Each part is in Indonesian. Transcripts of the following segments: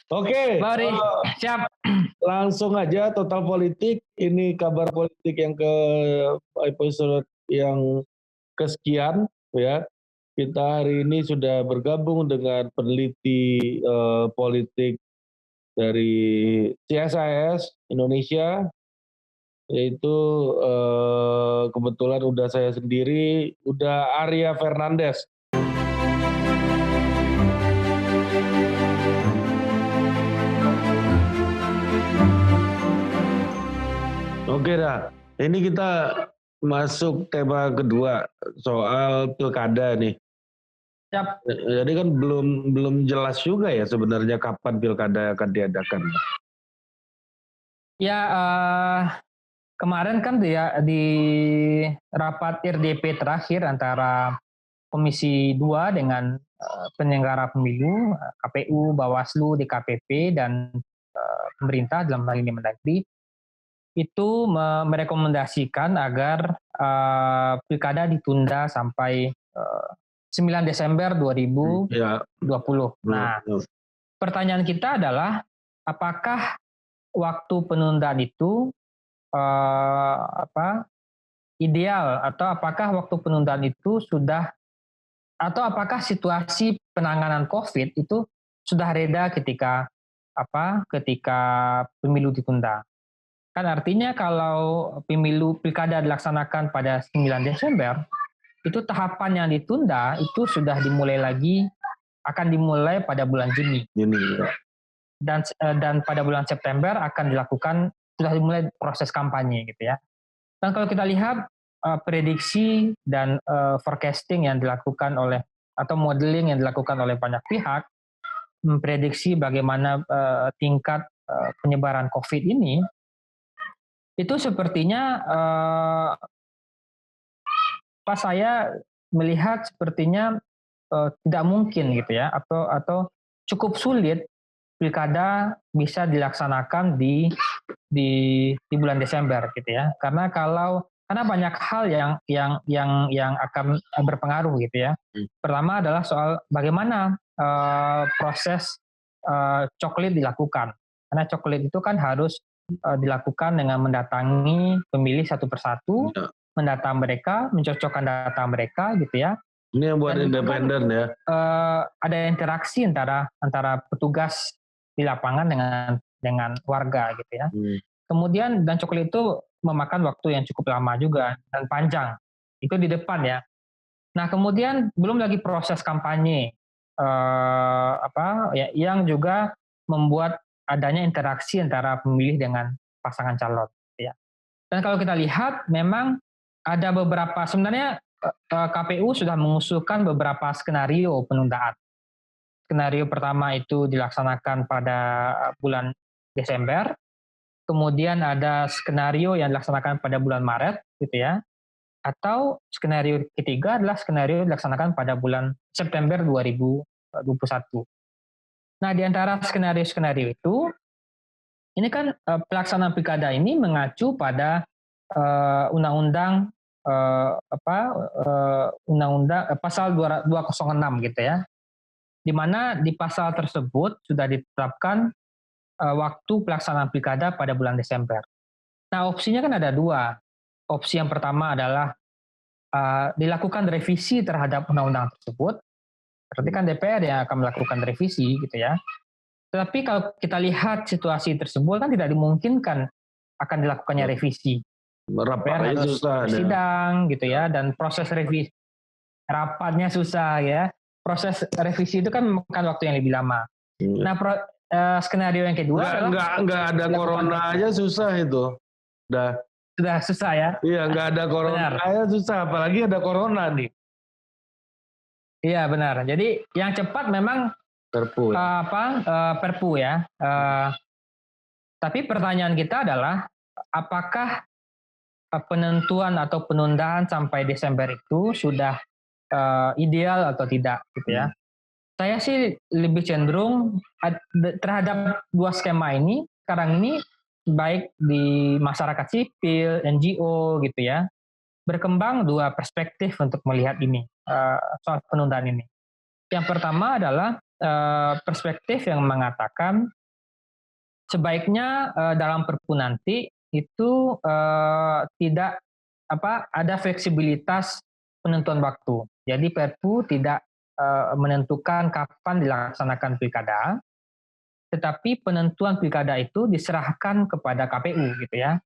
Oke, Mari, siap. langsung aja Total Politik. Ini kabar politik yang ke episode yang kesekian ya. Kita hari ini sudah bergabung dengan peneliti politik dari CSIS Indonesia, yaitu kebetulan udah saya sendiri, udah Arya Fernandes. Oke dah, ini kita masuk tema kedua soal pilkada nih. Siap. Jadi kan belum jelas juga ya sebenarnya kapan pilkada akan diadakan. Ya, kemarin kan di rapat RDP terakhir antara Komisi 2 dengan penyelenggara pemilu, KPU, Bawaslu, DKPP, dan pemerintah dalam hal ini Mendagri, itu merekomendasikan agar pilkada ditunda sampai 9 Desember 2020. Nah, pertanyaan kita adalah apakah waktu penundaan itu ideal, atau apakah waktu penundaan itu sudah, atau apakah situasi penanganan COVID itu sudah reda ketika pemilu ditunda. Kan artinya kalau pilkada dilaksanakan pada 9 Desember, itu tahapan yang ditunda itu sudah akan dimulai pada bulan Juni. Dan pada bulan September sudah dimulai proses kampanye gitu ya. Dan kalau kita lihat prediksi dan forecasting yang dilakukan atau modeling yang dilakukan oleh banyak pihak, memprediksi bagaimana tingkat penyebaran COVID ini, itu sepertinya saya melihat sepertinya tidak mungkin gitu ya, atau cukup sulit pilkada bisa dilaksanakan di bulan Desember gitu ya, karena banyak hal yang akan berpengaruh gitu ya. Pertama adalah soal bagaimana proses coklit dilakukan, karena coklit itu kan harus dilakukan dengan mendatangi pemilih satu persatu, mendata mereka, mencocokkan data mereka gitu ya. Ini yang buat independen ya. Ada interaksi antara petugas di lapangan dengan warga gitu ya. Kemudian dan coklit itu memakan waktu yang cukup lama juga dan panjang. Itu di depan ya. Nah, kemudian belum lagi proses kampanye yang juga membuat adanya interaksi antara pemilih dengan pasangan calon ya. Dan kalau kita lihat memang ada sebenarnya KPU sudah mengusulkan beberapa skenario penundaan. Skenario pertama itu dilaksanakan pada bulan Desember, kemudian ada skenario yang dilaksanakan pada bulan Maret gitu ya, atau skenario ketiga adalah skenario dilaksanakan pada bulan September 2021. Nah, di antara skenario-skenario itu, ini kan pelaksanaan pilkada ini mengacu pada undang-undang pasal 206 gitu ya, di mana di pasal tersebut sudah ditetapkan waktu pelaksanaan pilkada pada bulan Desember. Nah, opsinya kan ada dua. Opsi yang pertama adalah dilakukan revisi terhadap undang-undang tersebut. Berarti kan DPR yang akan melakukan revisi gitu ya. Tetapi kalau kita lihat situasi tersebut kan tidak dimungkinkan akan dilakukannya revisi. DPR harus sidang gitu ya, dan proses revisi rapatnya susah ya. Proses revisi itu kan memakan waktu yang lebih lama. Nah, skenario yang kedua nggak ada corona aja susah itu. Sudah susah ya. Iya, nggak ada corona aja susah, apalagi ada corona nih. Iya benar. Jadi yang cepat memang Perpu. Perpu ya. Tapi pertanyaan kita adalah apakah penentuan atau penundaan sampai Desember itu sudah ideal atau tidak gitu ya. Saya sih lebih cenderung terhadap dua skema ini sekarang ini, baik di masyarakat sipil, NGO gitu ya, berkembang dua perspektif untuk melihat ini, soal penundaan ini. Yang pertama adalah perspektif yang mengatakan sebaiknya dalam Perpu nanti itu tidak ada fleksibilitas penentuan waktu. Jadi Perpu tidak menentukan kapan dilaksanakan pilkada, tetapi penentuan pilkada itu diserahkan kepada KPU gitu ya.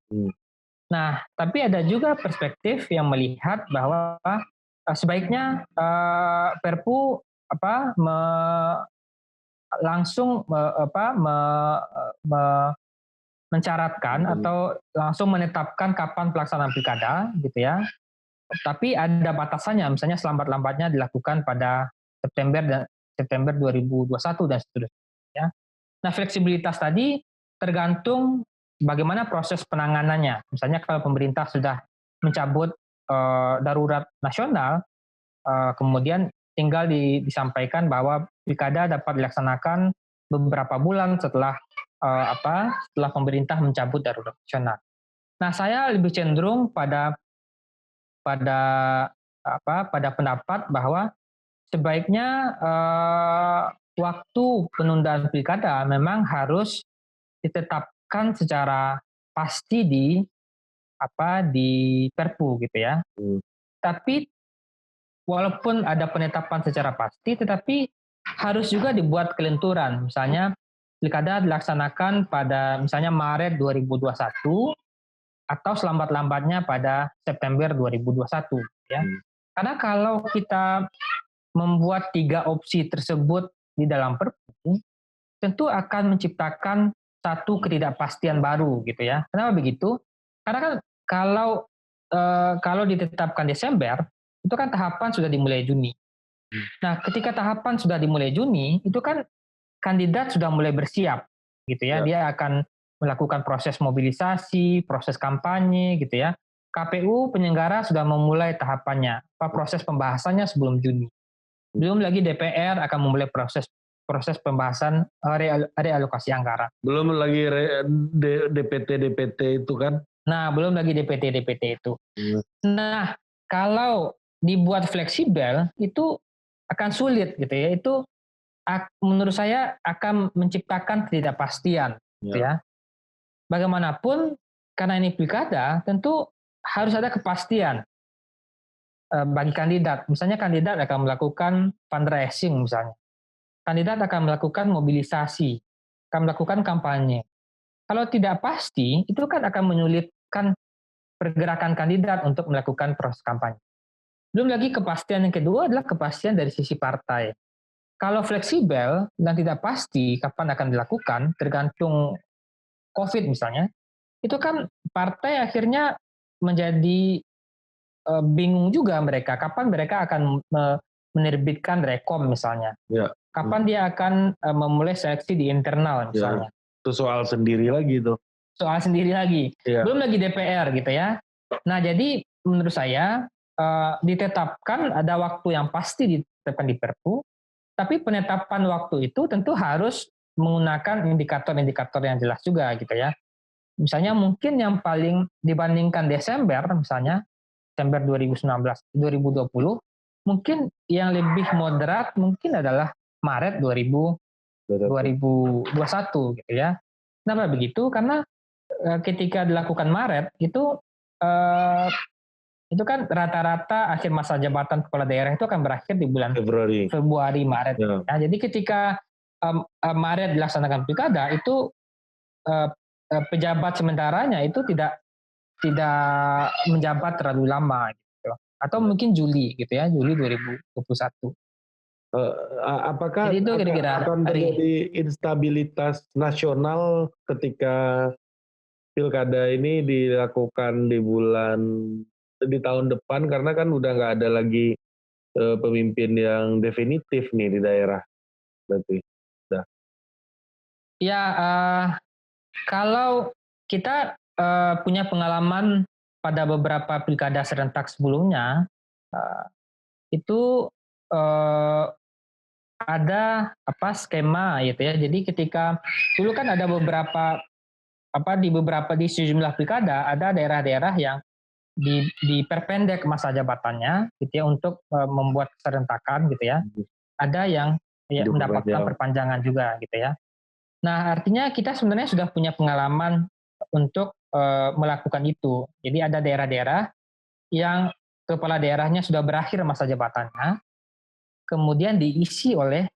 Nah, tapi ada juga perspektif yang melihat bahwa sebaiknya Perpu langsung mencaratkan atau langsung menetapkan kapan pelaksanaan pilkada gitu ya. Tapi ada batasannya, misalnya selambat-lambatnya dilakukan pada September 2021 dan seterusnya. Ya. Nah, fleksibilitas tadi tergantung bagaimana proses penanganannya. Misalnya kalau pemerintah sudah mencabut darurat nasional, kemudian tinggal disampaikan bahwa pilkada dapat dilaksanakan beberapa bulan setelah setelah pemerintah mencabut darurat nasional. Nah, saya lebih cenderung pada pendapat bahwa sebaiknya waktu penundaan pilkada memang harus ditetapkan secara pasti di Perpu gitu ya. Tapi walaupun ada penetapan secara pasti, tetapi harus juga dibuat kelenturan. Misalnya pilkada dilaksanakan pada misalnya Maret 2021 atau selambat-lambatnya pada September 2021 ya. Karena kalau kita membuat 3 opsi tersebut di dalam Perpu, tentu akan menciptakan satu ketidakpastian baru gitu ya. Kenapa begitu? Karena kan kalau ditetapkan Desember, itu kan tahapan sudah dimulai Juni. Nah, ketika tahapan sudah dimulai Juni, itu kan kandidat sudah mulai bersiap gitu ya. Dia akan melakukan proses mobilisasi, proses kampanye gitu ya. KPU penyelenggara sudah memulai tahapannya, proses pembahasannya sebelum Juni. Belum lagi DPR akan memulai proses pembahasan realokasi anggaran. Belum lagi DPT itu kan? Nah, belum lagi DPT itu. Nah, kalau dibuat fleksibel itu akan sulit gitu ya. Itu menurut saya akan menciptakan ketidakpastian gitu ya. Bagaimanapun karena ini pilkada tentu harus ada kepastian bagi kandidat. Misalnya kandidat akan melakukan fundraising misalnya. Kandidat akan melakukan mobilisasi, akan melakukan kampanye. Kalau tidak pasti, itu kan akan menyulitkan pergerakan kandidat untuk melakukan proses kampanye. Belum lagi kepastian yang kedua adalah kepastian dari sisi partai. Kalau fleksibel dan tidak pasti kapan akan dilakukan, tergantung COVID misalnya, itu kan partai akhirnya menjadi bingung juga mereka, kapan mereka akan menerbitkan rekom misalnya. Kapan dia akan memulai seleksi di internal misalnya. Itu soal sendiri lagi tuh. Soal sendiri lagi. Belum lagi DPR gitu ya. Nah, jadi menurut saya ditetapkan ada waktu yang pasti ditetapkan di Perpu, tapi penetapan waktu itu tentu harus menggunakan indikator-indikator yang jelas juga gitu ya. Misalnya mungkin yang paling dibandingkan Desember misalnya, Desember 2019, 2020, mungkin yang lebih moderat mungkin adalah Maret 2021 gitu ya. Kenapa begitu? Karena ketika dilakukan Maret itu kan rata-rata akhir masa jabatan kepala daerah itu akan berakhir di bulan Februari Maret. Ya, jadi ketika Maret dilaksanakan pilkada itu pejabat sementaranya itu tidak menjabat terlalu lama gitu. Atau mungkin Juli gitu ya, Juli 2021. Apakah akan terjadi instabilitas nasional ketika pilkada ini dilakukan di tahun depan, karena kan udah nggak ada lagi pemimpin yang definitif nih di daerah berarti. Ya, kalau kita punya pengalaman pada beberapa pilkada serentak sebelumnya, itu ada skema gitu ya. Jadi ketika dulu kan ada beberapa di sejumlah pilkada ada daerah-daerah yang diperpendek masa jabatannya gitu ya untuk membuat serentakan gitu ya. Ada yang mendapatkan perpanjangan juga gitu ya. Nah, artinya kita sebenarnya sudah punya pengalaman untuk melakukan itu. Jadi ada daerah-daerah yang kepala daerahnya sudah berakhir masa jabatannya, kemudian diisi oleh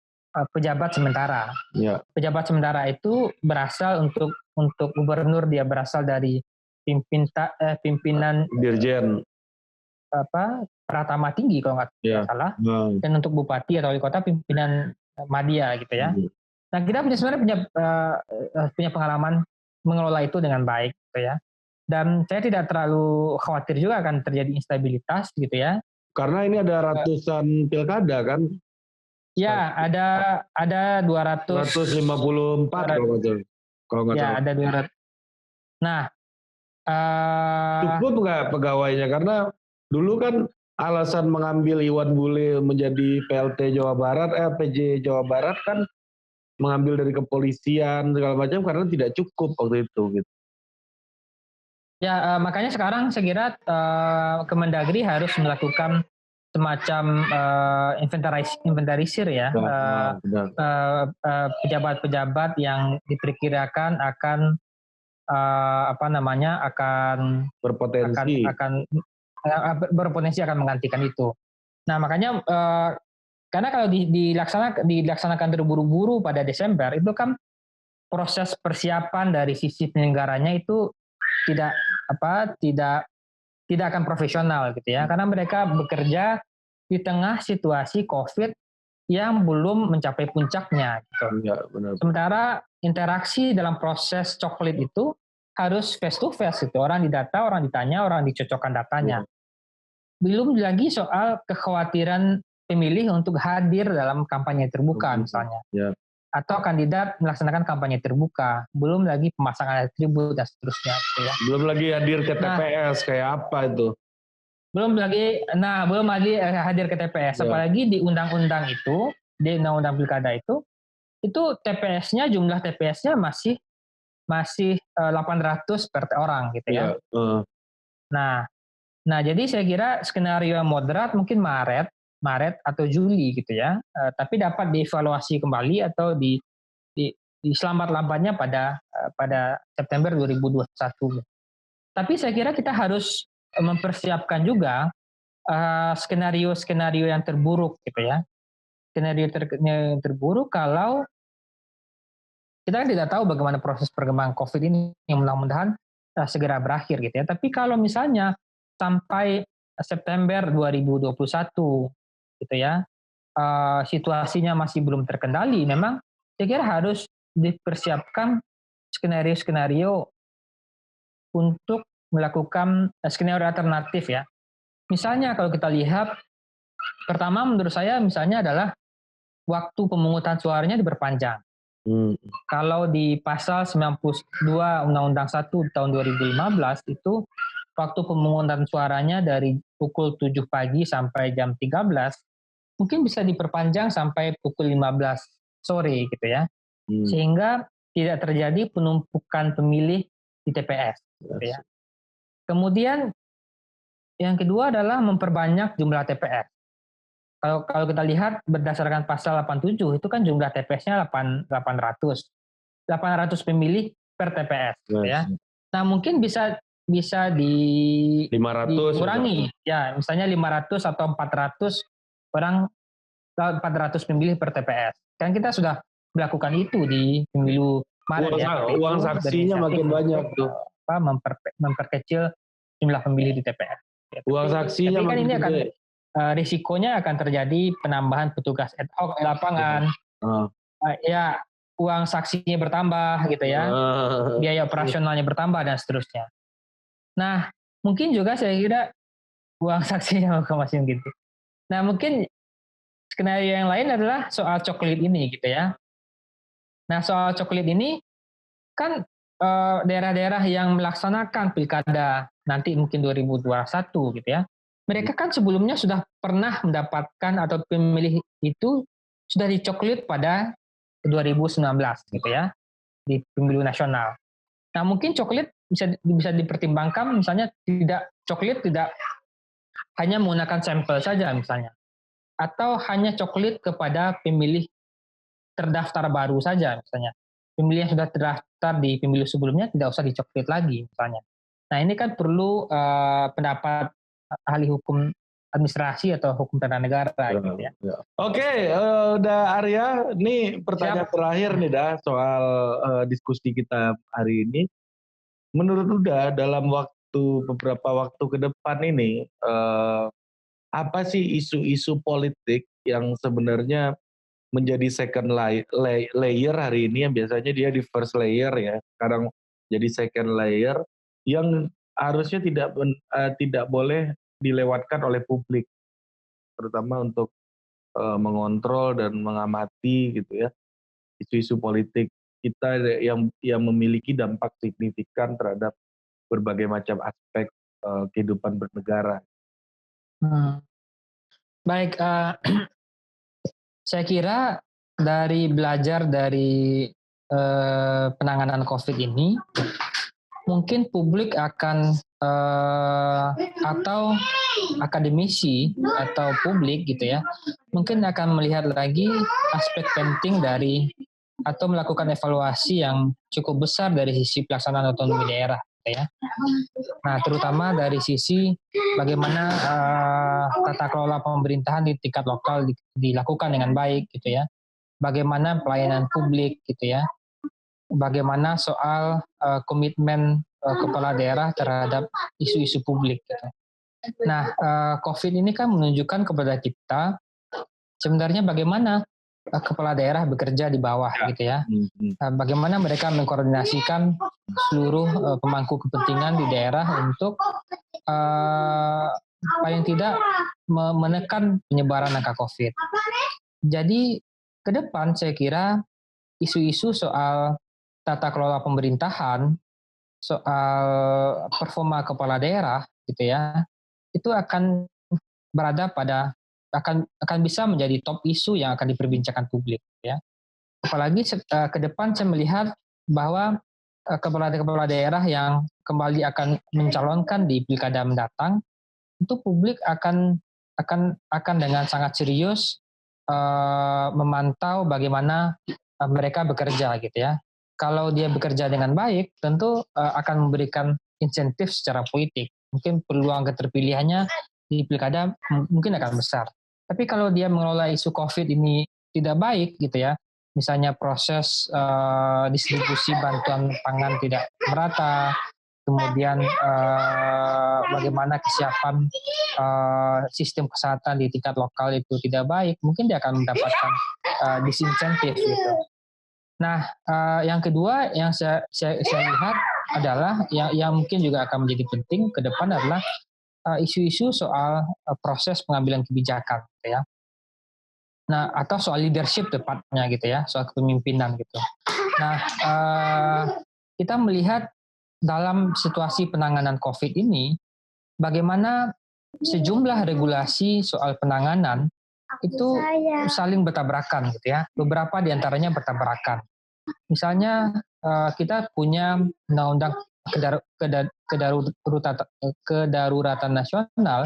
pejabat sementara. Ya. Pejabat sementara itu berasal untuk gubernur, dia berasal dari pimpinan Dirjen. Pratama Tinggi kalau nggak Ya. salah. Dan untuk bupati atau wali kota pimpinan madya gitu ya. Nah, kita sebenarnya punya pengalaman mengelola itu dengan baik gitu ya. Dan saya tidak terlalu khawatir juga akan terjadi instabilitas gitu ya. Karena ini ada ratusan pilkada kan? Ya, ada 254 kalau nggak ya, salah. ada 200. Nah, cukup nggak pegawainya? Karena dulu kan alasan mengambil Iwan Bule menjadi PLT Jawa Barat, PJ Jawa Barat kan mengambil dari kepolisian segala macam karena tidak cukup waktu itu gitu. Ya, makanya sekarang saya kira Kemendagri harus melakukan semacam inventarisir ya, pejabat-pejabat yang diperkirakan akan akan berpotensi akan menggantikan itu. Nah, makanya karena kalau dilaksanakan terburu-buru pada Desember itu kan proses persiapan dari sisi penyelenggaranya itu tidak akan profesional gitu ya, karena mereka bekerja di tengah situasi COVID yang belum mencapai puncaknya gitu. Ya, benar. Sementara interaksi dalam proses coklit itu harus face to face gitu, orang didata, orang ditanya, orang dicocokkan datanya. Ya. Belum lagi soal kekhawatiran pemilih untuk hadir dalam kampanye terbuka misalnya. Ya. Atau kandidat melaksanakan kampanye terbuka, belum lagi pemasangan atribut dan seterusnya. Gitu ya. Belum lagi hadir ke TPS, kayak apa itu? Belum lagi hadir ke TPS, ya. Apalagi di undang-undang itu, di undang-undang pilkada itu TPS-nya, jumlah TPS-nya masih 800 per orang gitu ya. Nah, jadi saya kira skenario yang moderat mungkin Maret atau Juli gitu ya, tapi dapat dievaluasi kembali atau di selambat-lambatnya pada September 2021. Tapi saya kira kita harus mempersiapkan juga skenario-skenario yang terburuk gitu ya. Skenario yang terburuk kalau kita kan tidak tahu bagaimana proses perkembangan COVID ini, yang mudah-mudahan segera berakhir gitu ya. Tapi kalau misalnya sampai September 2021 gitu ya, situasinya masih belum terkendali, memang saya kira harus dipersiapkan skenario-skenario untuk melakukan skenario alternatif ya. Misalnya kalau kita lihat, pertama menurut saya misalnya adalah waktu pemungutan suaranya diperpanjang. Kalau di pasal 92 Undang-Undang 1 tahun 2015 itu waktu pemungutan suaranya dari pukul 7 pagi sampai jam 13, mungkin bisa diperpanjang sampai pukul 15 sore gitu ya. Sehingga tidak terjadi penumpukan pemilih di TPS gitu ya. Kemudian yang kedua adalah memperbanyak jumlah TPS. Kalau kita lihat berdasarkan pasal 87 itu kan jumlah TPS-nya 800 pemilih per TPS gitu ya. Nah, mungkin bisa 500 dikurangi ya, misalnya 500 atau 400 orang, 400 pemilih per TPS. Kan kita sudah melakukan itu di pemilu Maret ya. Uang saksinya makin banyak tuh. Memperkecil jumlah pemilih di TPS. Uang saksinya tapi kan makin ini akan gede. Risikonya akan terjadi penambahan petugas ad hoc di lapangan. Ya, uang saksinya bertambah gitu ya. Biaya operasionalnya bertambah dan seterusnya. Nah, mungkin juga saya kira uang saksinya masih gitu. Nah, mungkin skenario yang lain adalah soal coklit ini gitu ya. Nah, soal coklit ini kan daerah-daerah yang melaksanakan pilkada nanti mungkin 2021 gitu ya. Mereka kan sebelumnya sudah pernah mendapatkan atau pemilih itu sudah dicoklit pada 2019 gitu ya, di pemilu nasional. Nah, mungkin coklit bisa dipertimbangkan misalnya coklit tidak hanya menggunakan sampel saja misalnya, atau hanya coklit kepada pemilih terdaftar baru saja misalnya. pemilih yang sudah terdaftar di pemilu sebelumnya tidak usah dicoplit lagi misalnya. Nah ini kan perlu pendapat ahli hukum administrasi atau hukum tata negara gitu ya. Oke, udah Arya, ini pertanyaan terakhir nih dah soal diskusi kita hari ini. Menurut Uda dalam beberapa waktu ke depan ini apa sih isu-isu politik yang sebenarnya menjadi second layer hari ini, yang biasanya dia di first layer ya, sekarang jadi second layer yang harusnya tidak boleh dilewatkan oleh publik, terutama untuk mengontrol dan mengamati gitu ya isu-isu politik kita yang memiliki dampak signifikan terhadap berbagai macam aspek kehidupan bernegara. Baik, saya kira belajar dari penanganan COVID ini, mungkin publik akan atau akademisi atau publik gitu ya, mungkin akan melihat lagi aspek penting dari atau melakukan evaluasi yang cukup besar dari sisi pelaksanaan otonomi daerah gitu ya. Nah, terutama dari sisi bagaimana tata kelola pemerintahan di tingkat lokal dilakukan dengan baik gitu ya. Bagaimana pelayanan publik gitu ya. Bagaimana soal komitmen kepala daerah terhadap isu-isu publik gitu. Nah, COVID ini kan menunjukkan kepada kita sebenarnya bagaimana kepala daerah bekerja di bawah gitu ya. Bagaimana mereka mengkoordinasikan seluruh pemangku kepentingan di daerah untuk paling tidak menekan penyebaran angka COVID. Jadi ke depan saya kira isu-isu soal tata kelola pemerintahan, soal performa kepala daerah gitu ya, itu akan berada pada akan bisa menjadi top isu yang akan diperbincangkan publik ya. Apalagi ke depan saya melihat bahwa kepala daerah yang kembali akan mencalonkan di pilkada mendatang, itu publik akan dengan sangat serius memantau bagaimana mereka bekerja gitu ya. Kalau dia bekerja dengan baik, tentu akan memberikan insentif secara politik. Mungkin peluang keterpilihannya di pilkada mungkin akan besar. Tapi kalau dia mengelola isu COVID ini tidak baik gitu ya, misalnya proses distribusi bantuan pangan tidak merata, kemudian bagaimana kesiapan sistem kesehatan di tingkat lokal itu tidak baik, mungkin dia akan mendapatkan disinsentif gitu. Nah, yang kedua yang saya lihat adalah yang mungkin juga akan menjadi penting ke depan adalah isu-isu soal proses pengambilan kebijakan, gitu ya. Nah, atau soal leadership tepatnya gitu ya, soal kepemimpinan gitu. Nah, kita melihat dalam situasi penanganan COVID ini, bagaimana sejumlah regulasi soal penanganan itu saling bertabrakan gitu ya. Beberapa diantaranya bertabrakan. Misalnya kita punya undang-undang kedaruratan nasional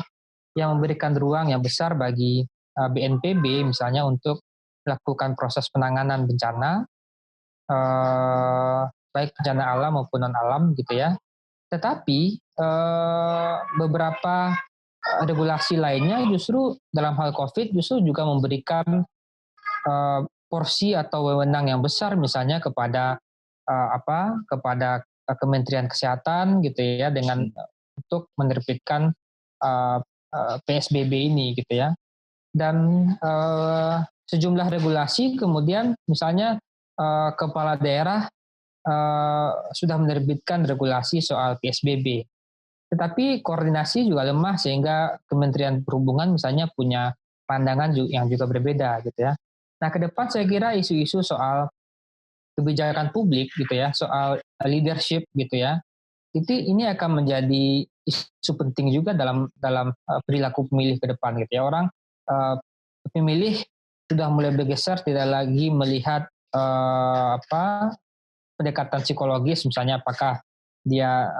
yang memberikan ruang yang besar bagi BNPB misalnya untuk melakukan proses penanganan bencana, baik bencana alam maupun non alam gitu ya. Tetapi beberapa regulasi lainnya justru dalam hal COVID justru juga memberikan porsi atau wewenang yang besar misalnya kepada kepada Kementerian Kesehatan gitu ya dengan untuk menerbitkan PSBB ini gitu ya. Dan sejumlah regulasi kemudian misalnya kepala daerah sudah menerbitkan regulasi soal PSBB. Tetapi koordinasi juga lemah sehingga Kementerian Perhubungan misalnya punya pandangan yang juga berbeda gitu ya. Nah, ke depan saya kira isu-isu soal kebijakan publik gitu ya, soal leadership gitu ya, ini akan menjadi isu penting juga dalam perilaku pemilih ke depan gitu ya. Orang pemilih sudah mulai bergeser tidak lagi melihat pendekatan psikologis misalnya apakah dia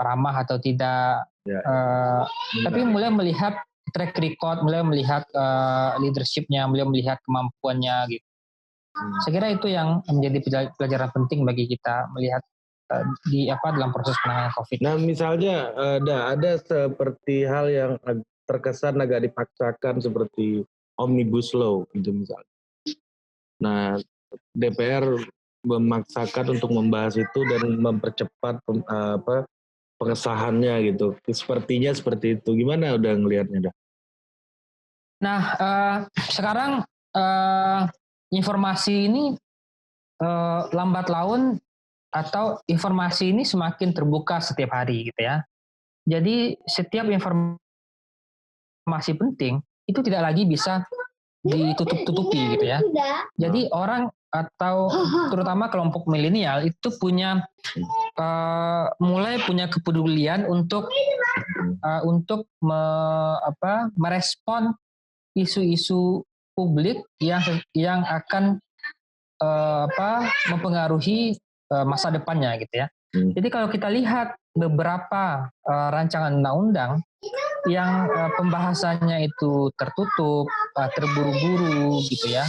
ramah atau tidak, tapi mulai melihat track record, mulai melihat leadershipnya, mulai melihat kemampuannya gitu. Saya kira itu yang menjadi pelajaran penting bagi kita melihat dalam proses penanganan COVID. Nah, misalnya ada seperti hal yang terkesan agak dipaksakan seperti Omnibus Law gitu misalnya. Nah, DPR memaksakan untuk membahas itu dan mempercepat pengesahannya gitu. Sepertinya seperti itu. Gimana udah ngelihatnya dah? Nah, sekarang informasi ini lambat laun atau informasi ini semakin terbuka setiap hari gitu ya. Jadi setiap informasi penting itu tidak lagi bisa ditutup-tutupi gitu ya. Jadi orang atau terutama kelompok milenial itu mulai punya kepedulian untuk merespon isu-isu publik yang akan mempengaruhi masa depannya gitu ya. Jadi kalau kita lihat beberapa rancangan undang-undang yang pembahasannya itu tertutup, terburu-buru gitu ya,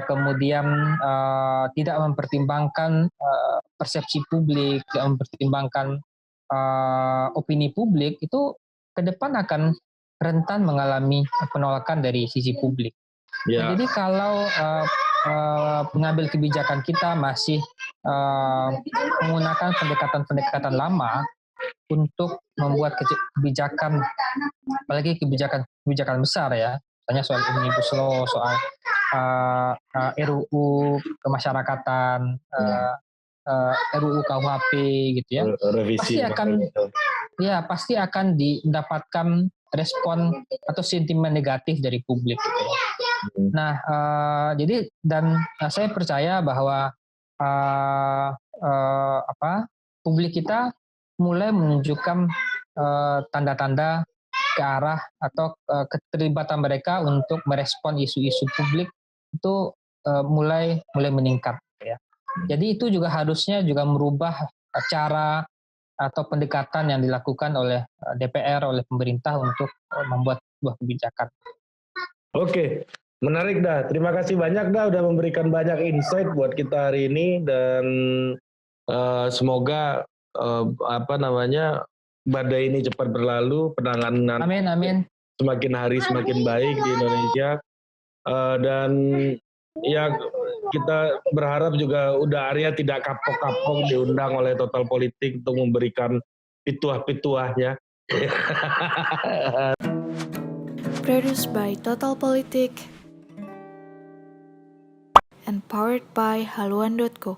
kemudian tidak mempertimbangkan persepsi publik, tidak mempertimbangkan opini publik, itu ke depan akan rentan mengalami penolakan dari sisi publik. Ya. Jadi kalau pengambil kebijakan kita masih menggunakan pendekatan-pendekatan lama untuk membuat kebijakan, apalagi kebijakan besar ya, misalnya soal Omnibus Law, soal RUU kemasyarakatan, RUU KUHP gitu ya, Revisi pasti akan mendapatkan respon atau sentimen negatif dari publik gitu ya. Nah, jadi saya percaya bahwa publik kita mulai menunjukkan tanda-tanda ke arah atau keterlibatan mereka untuk merespon isu-isu publik itu mulai meningkat ya. Jadi itu juga harusnya juga merubah cara atau pendekatan yang dilakukan oleh DPR, oleh pemerintah untuk membuat sebuah kebijakan. Oke, menarik dah. Terima kasih banyak dah udah memberikan banyak insight buat kita hari ini dan semoga badai ini cepat berlalu, penanganan Amin. semakin hari semakin baik di Indonesia dan ya kita berharap juga udah Arya tidak kapok-kapok diundang oleh Total Politik untuk memberikan pituah-pituahnya. Produced by Total Politik and powered by haluan.co.